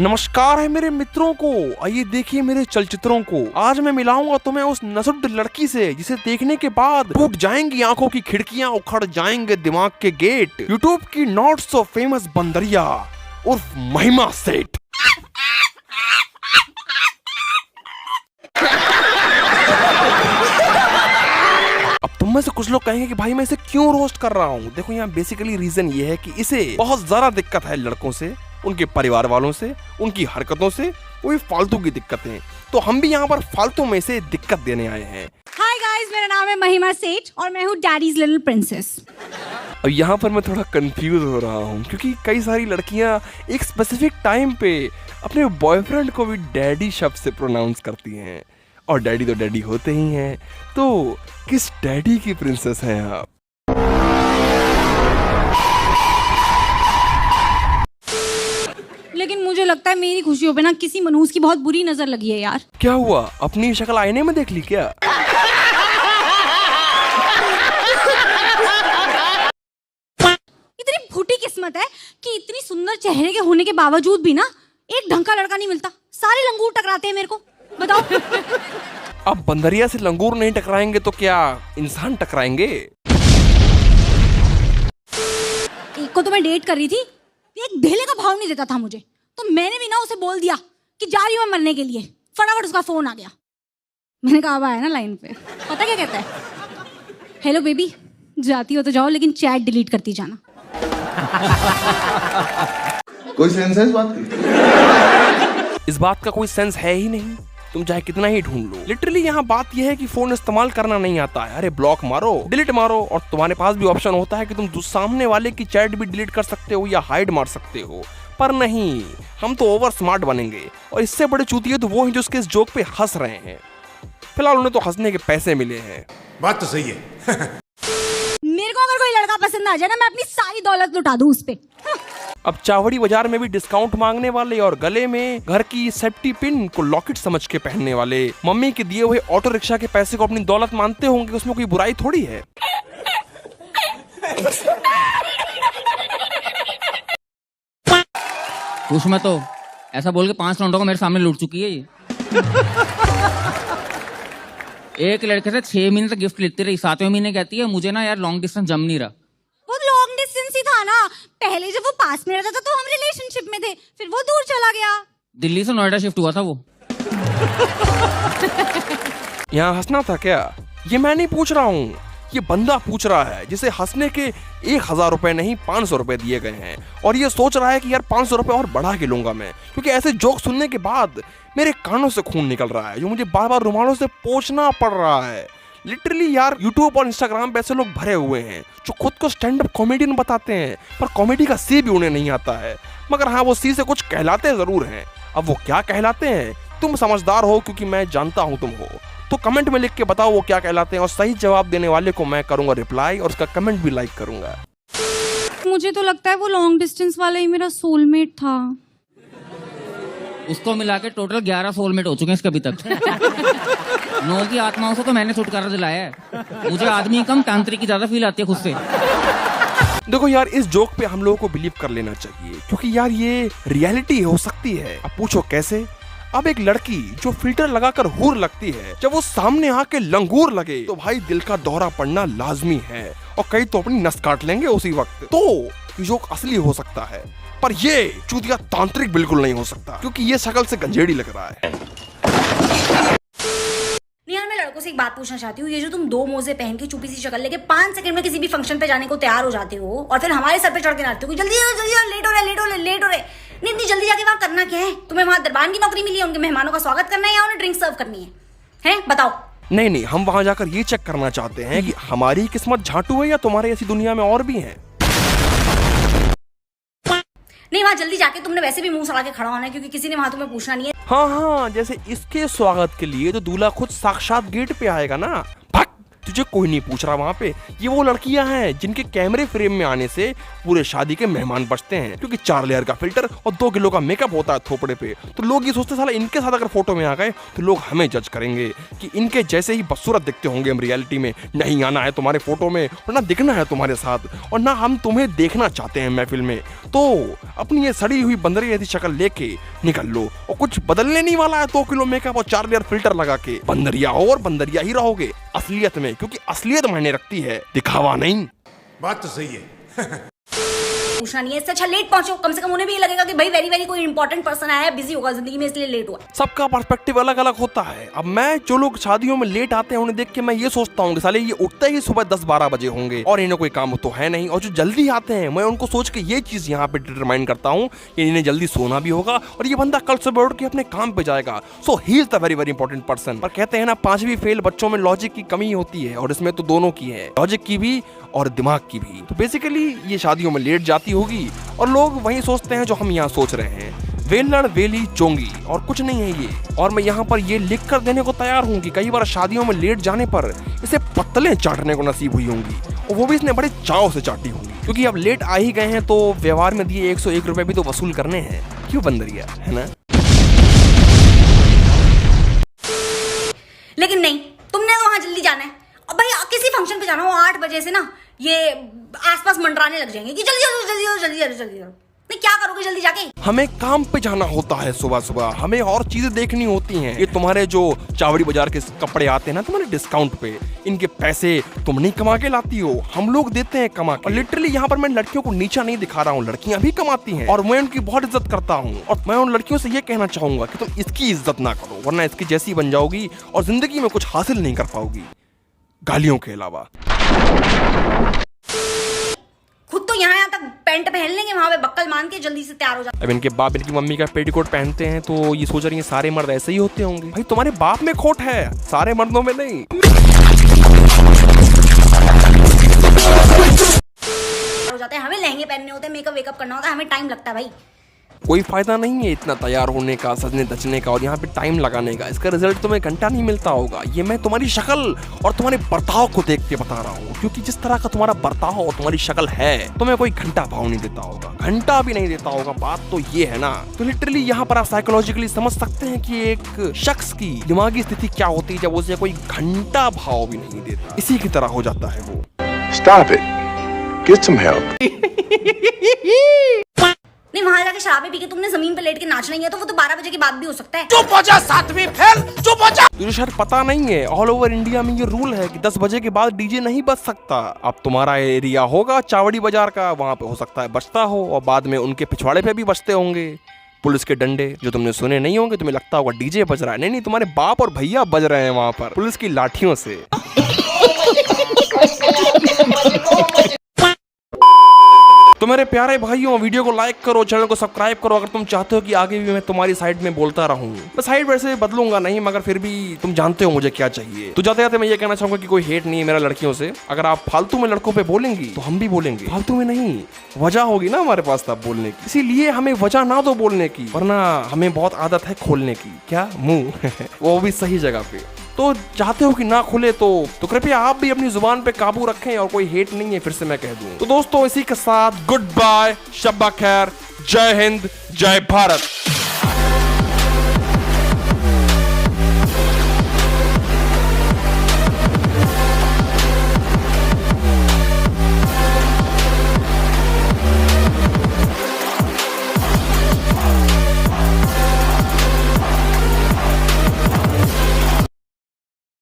नमस्कार है मेरे मित्रों को, आइए देखिए मेरे चलचित्रों को। आज मैं मिलाऊंगा तुम्हें उस नसुड्ड लड़की से जिसे देखने के बाद टूट जाएंगी आंखों की खिड़कियां, उखड़ जाएंगे दिमाग के गेट। यूट्यूब की नॉट सो फेमस बंदरिया उर्फ महिमा सेठ। अब तुम में से कुछ लोग कहेंगे कि भाई मैं इसे क्यों रोस्ट कर रहा हूँ। देखो यहाँ बेसिकली रीजन ये है कि इसे बहुत ज्यादा दिक्कत है लड़कों से, उनके परिवार वालों से, उनकी हरकतों से, वो भी फालतू की दिक्कतें। तो हम भी यहाँ पर फालतू में से दिक्कत देने आए हैं। हाय गाइस, मेरा नाम है महिमा सेठ और मैं हूँ डैडीज लिटिल प्रिंसेस। अब यहाँ पर मैं थोड़ा कंफ्यूज हो रहा हूँ क्योंकि कई सारी लड़कियाँ एक स्पेसिफिक टाइम पे अपने बॉयफ्रेंड को भी डैडी शब्द से प्रोनाउंस करती हैं, और डैडी तो डैडी होते ही हैं। तो किस डैडी की प्रिंसेस हैं आप? लेकिन मुझे लगता है मेरी खुशियों पे ना किसी मनहूस की बहुत बुरी नजर लगी है यार। क्या हुआ, अपनी शक्ल आईने में देख ली क्या? इतनी फूटी किस्मत है कि इतनी सुंदर चेहरे के होने के बावजूद भी ना एक ढंग का लड़का नहीं मिलता। सारे लंगूर टकराते हैं मेरे को, बताओ। अब बंदरिया से लंगूर नहीं टकराएंगे तो क्या इंसान टकराएंगे? एक को तो मैं डेट कर रही थी, एक ढेले का भाव नहीं देता था मुझे, तो मैंने भी ना उसे बोल दिया कि जा रही हूं मैं मरने के लिए। फटाफट उसका फोन आ गया। मैंने कहा अब आया ना लाइन पे, पता क्या कहता है, हेलो बेबी, जाती हो तो जाओ लेकिन चैट डिलीट करती जाना। कोई सेंस है इस बात की? इस बात का कोई सेंस है ही नहीं, तुम चाहे कितना ही ढूंढ लो। लिटरली यहाँ बात यह है कि फोन इस्तेमाल करना नहीं आता है। अरे ब्लॉक मारो, डिलीट मारो, और तुम्हारे पास भी ऑप्शन होता है कि तुम सामने वाले की चैट भी डिलीट कर सकते हो या हाइड मार सकते हो। पर नहीं, हम तो ओवर स्मार्ट बनेंगे, और इससे बड़े चूतिए तो वो हैं जो उसके इस जोक पे हंस रहे हैं। फिलहाल उन्हें तो हंसने के पैसे मिले हैं। बात तो सही है। मेरे को अगर कोई लड़का पसंद आ जाए ना, मैं अपनी सारी दौलत लुटा दूं उस पे। अब चावड़ी बाजार में भी डिस्काउंट मांगने वाले और गले में घर की सेफ्टी पिन को लॉकेट समझ के पहनने वाले मम्मी के दिए हुए ऑटो रिक्शा के पैसे को अपनी दौलत मानते होंगे, उसमें कोई बुराई थोड़ी है। उसमें तो ऐसा बोल के 5 लौंडों को मेरे सामने लूट चुकी है ये। एक लड़के से 6 महीने तक गिफ्ट लेती रही, 7वें महीने कहती है मुझे ना यार लॉन्ग डिस्टेंस जम नहीं रहा। वो लॉन्ग डिस्टेंस ही था ना, पहले जब वो पास में रहता था तो हम रिलेशनशिप में थे, फिर वो दूर चला गया। दिल्ली से नोएडा शिफ्ट हुआ था वो। यहाँ हंसना था क्या? ये मैं नहीं पूछ रहा हूँ, ये बंदा पूछ रहा है जिसे हंसने के 1000 रुपए नहीं 500 रुपए दिए गए हैं, और ये सोच रहा है कि यार 500 रुपए और बढ़ा के लूंगा मैं, क्योंकि ऐसे जोक सुनने के बाद मेरे कानों से खून निकल रहा है जो मुझे बार बार रुमालों से पोंछना पड़ रहा है। लिटरली यार यूट्यूब और इंस्टाग्राम पे ऐसे लोग भरे हुए हैं जो खुद को स्टैंड अप कॉमेडियन बताते हैं, पर कॉमेडी का सी भी उन्हें नहीं आता है। मगर हाँ, वो सी से कुछ कहलाते जरूर हैं। अब वो क्या कहलाते हैं तुम समझदार हो, क्योंकि मैं जानता हूँ तुम हो। तो कमेंट में लिख के बताओ वो क्या कहलाते हैं, और सही जवाब देने वाले को मैं करूंगा रिप्लाई, और उसका कमेंट भी लाइक करूंगा। मुझे तो लगता है वो लॉन्ग डिस्टेंस वाला ही मेरा सोलमेट था। उसको मिला के टोटल 11 सोलमेट हो चुके हैं इसके अभी तक। 9 की आत्माओं से तो मैंने छुटकारा दिलाया है। मुझे आदमी कम तांत्रिक की ज्यादा फील आती है खुद से। देखो यार, इस जोक पे हम लोगों को बिलीव कर लेना चाहिए, क्योंकि यार ये रियलिटी हो सकती है। अब पूछो कैसे? अब एक लड़की जो फिल्टर लगाकर हूर लगती है, जब वो सामने आके लंगूर लगे तो भाई दिल का दौरा पड़ना लाजमी है, और कई तो अपनी नस काट लेंगे उसी वक्त। तो ये जोक असली हो सकता है, पर ये चूतिया तांत्रिक बिल्कुल नहीं हो सकता, क्योंकि ये शक्ल से गंजेड़ी लग रहा है। यार मैं लड़कों से एक बात पूछना चाहती हूँ, ये जो तुम 2 मोजे पहन के चुपी सी शक्ल लेके 5 सेकंड में किसी भी फंक्शन पे जाने को तैयार हो जाते हो, और फिर हमारे सर पे चढ़ के नाचते हो जल्दी आओ, जल्दी आओ, लेट हो रहे। नहीं, इतनी जल्दी जाके वहां करना क्या है? तुम्हें वहां दरबान की नौकरी मिली है, उनके मेहमानों का स्वागत करना है या उन्हें ड्रिंक सर्व करनी है? बताओ। नहीं, हम वहां जाकर ये चेक करना चाहते हैं कि हमारी किस्मत झाटू है या तुम्हारे ऐसी दुनिया में और भी हैं। नहीं, वहां जल्दी जाके तुमने वैसे भी मुंह सड़ा के खड़ा होना है, क्योंकि किसी ने वहां तुम्हें पूछना नहीं है। हाँ, जैसे इसके स्वागत के लिए तो दूल्हा खुद साक्षात गेट पे आएगा ना। तुझे कोई नहीं पूछ रहा वहाँ पे। ये वो लड़कियां हैं जिनके कैमरे फ्रेम में आने से पूरे शादी के मेहमान बचते हैं, क्योंकि 4 लेयर का फिल्टर और 2 किलो का मेकअप होता है थोपड़े पे। तो लोग ये सोचते साला इनके साथ अगर फोटो में आ गए तो लोग हमें जज करेंगे कि इनके जैसे ही बदसूरत दिखते होंगे हम रियलिटी में। नहीं आना है तुम्हारे फोटो में और ना दिखना है तुम्हारे साथ, और ना हम तुम्हें देखना चाहते हैं महफिल में। तो अपनी ये सड़ी हुई बंदरी जैसी शक्ल लेके निकल लो, और कुछ बदलने नहीं वाला है 2 किलो मेकअप और 4 लेयर फिल्टर लगा के। बंदरिया हो और बंदरिया ही रहोगे असलियत में, क्योंकि असलियत मायने रखती है, दिखावा नहीं। बात तो सही है। पूछना नहीं है, इससे अच्छा लेट पहुंचो। कम से कम उन्हें भी ये लगेगा कि भाई वेरी वेरी कोई इंपॉर्टेंट पर्सन आया है, बिजी होगा जिंदगी में इसलिए लेट हुआ। सबका पर्सपेक्टिव अलग अलग होता है। अब मैं जो लोग शादियों में लेट आते हैं उन्हें देख के मैं ये सोचता हूँ कि साले ये उठते ही सुबह 10-12 बजे होंगे और इन्हें कोई काम तो है नहीं। और जो जल्दी आते हैं मैं उनको सोच के ये चीज यहाँ पे डिटरमाइन करता हूँ कि इन्हें जल्दी सोना भी होगा और ये बंदा कल सुबह उठ के अपने काम पे जाएगा। So he is the very very important person. पर कहते हैं ना 5वीं फेल बच्चों में लॉजिक की कमी होती है, और इसमें तो दोनों की है, लॉजिक की भी और दिमाग की भी। तो बेसिकली ये शादियों में लेट जाती होगी और लोग वही सोचते हैं जो हम यहाँ सोच रहे हैं, वेलड़ वेली चोंगी, और कुछ नहीं है ये। और मैं यहाँ पर ये लिख कर देने को तैयार हूँ कि कई बार शादियों में लेट जाने पर इसे पत्तलें चाटने को नसीब हुई होंगी, और वो भी इसने बड़े चाव से चाटी होंगी, क्योंकि अब लेट आ ही गए हैं तो व्यवहार में दिए 101 रुपए भी तो वसूल करने हैं। क्यों बंदरिया, है ना? लेकिन नहीं, तुमने तो वहां जल्दी जाना है। अब भाई किसी फंक्शन पे जाना हो 8 बजे से ना ये आसपास मंडराने लग जाएंगे कि जल्दी जल्दी जल्दी जल्दी जल्दी जल्दी। नहीं, क्या करोगे जल्दी जाके? हमें काम पे जाना होता है सुबह सुबह, हमें और चीजें देखनी होती हैं। ये तुम्हारे जो चावड़ी बाजार के कपड़े आते हैं ना तुम्हारे डिस्काउंट पे, इनके पैसे तुम नहीं कमा के लाती हो, हम लोग देते हैं कमा के। और लिटरली यहाँ पर मैं लड़कियों को नीचा नहीं दिखा रहा हूँ, लड़कियां भी कमाती हैं और मैं उनकी बहुत इज्जत करता हूँ। और मैं उन लड़कियों से ये कहना चाहूंगा कि तुम इसकी इज्जत ना करो, वरना इसकी जैसी बन जाओगी और जिंदगी में कुछ हासिल नहीं कर पाओगी गालियों के अलावा। खुद तो यहाँ तक पैंट पहन लेंगे, वहां पे बक्कल मान के जल्दी से तैयार हो जाते। अब इनके बाप इनकी मम्मी का पेटीकोट पहनते हैं तो ये सोच रही हैं सारे मर्द ऐसे ही होते होंगे। भाई तुम्हारे बाप में खोट है, सारे मर्दों में नहीं। हो जाते हैं, हमें लहंगे पहनने होते हैं, मेकअप वेकअप करना होता है, हमें टाइम लगता है भाई। कोई फायदा नहीं है इतना तैयार होने का, सजने धजने का और यहाँ पे टाइम लगाने का। इसका रिजल्ट तुम्हें घंटा नहीं मिलता होगा। ये मैं तुम्हारी शक्ल और तुम्हारे बर्ताव को देख के बता रहा हूँ, क्योंकि जिस तरह का तुम्हारा बर्ताव और तुम्हारी शक्ल है तुम्हें कोई घंटा भाव नहीं देता होगा, घंटा भी नहीं देता होगा। बात तो ये है ना। तो लिटरली यहाँ पर आप साइकोलॉजिकली समझ सकते हैं कि एक शख्स की दिमागी स्थिति क्या होती है जब उसे कोई घंटा भाव भी नहीं देता। इसी की तरह हो जाता है वो। Stop it. Get some help. नहीं, वहां जाके शराबें पी के तुमने जमीन पे लेट के नाचना ही है तो वो तो 12 बजे के बाद भी हो सकता है। चुप हो जा 7वीं फेल, चुप हो जा। तुझे शायद पता नहीं है, ऑल ओवर इंडिया में ये रूल है कि 10 बजे के बाद डीजे नहीं बज सकता। अब तुम्हारा एरिया होगा चावड़ी बाजार का, वहाँ पे हो सकता है बजता हो और बाद में उनके पिछवाड़े पे भी बजते होंगे पुलिस के डंडे, जो तुमने सुने नहीं होंगे। तुम्हें लगता होगा डीजे बज रहा है, नहीं नहीं, तुम्हारे बाप और भैया बज रहे हैं वहाँ पर पुलिस की लाठियों से। तो मेरे प्यारे भाइयों, वीडियो को लाइक करो, चैनल को सब्सक्राइब करो अगर तुम चाहते हो कि आगे भी मैं तुम्हारी साइड में बोलता रहूं। मैं साइड वैसे बदलूंगा नहीं, मगर फिर भी तुम जानते हो मुझे क्या चाहिए। तो जाते जाते मैं ये कहना चाहूंगा कि कोई हेट नहीं है मेरा लड़कियों से। अगर आप फालतू में लड़कों पे बोलेंगी तो हम भी बोलेंगे, फालतू में नहीं, वजह होगी ना हमारे पास तब बोलने की। इसीलिए हमें वजह ना दो बोलने की, वरना हमें बहुत आदत है खोलने की। क्या मुंह वो भी सही जगह पे। तो चाहते हो कि ना खुले तो कृपया आप भी अपनी जुबान पे काबू रखें, और कोई हेट नहीं है फिर से मैं कह दूं। तो दोस्तों इसी के साथ गुड बाय, शब्बा खैर, जय हिंद, जय भारत।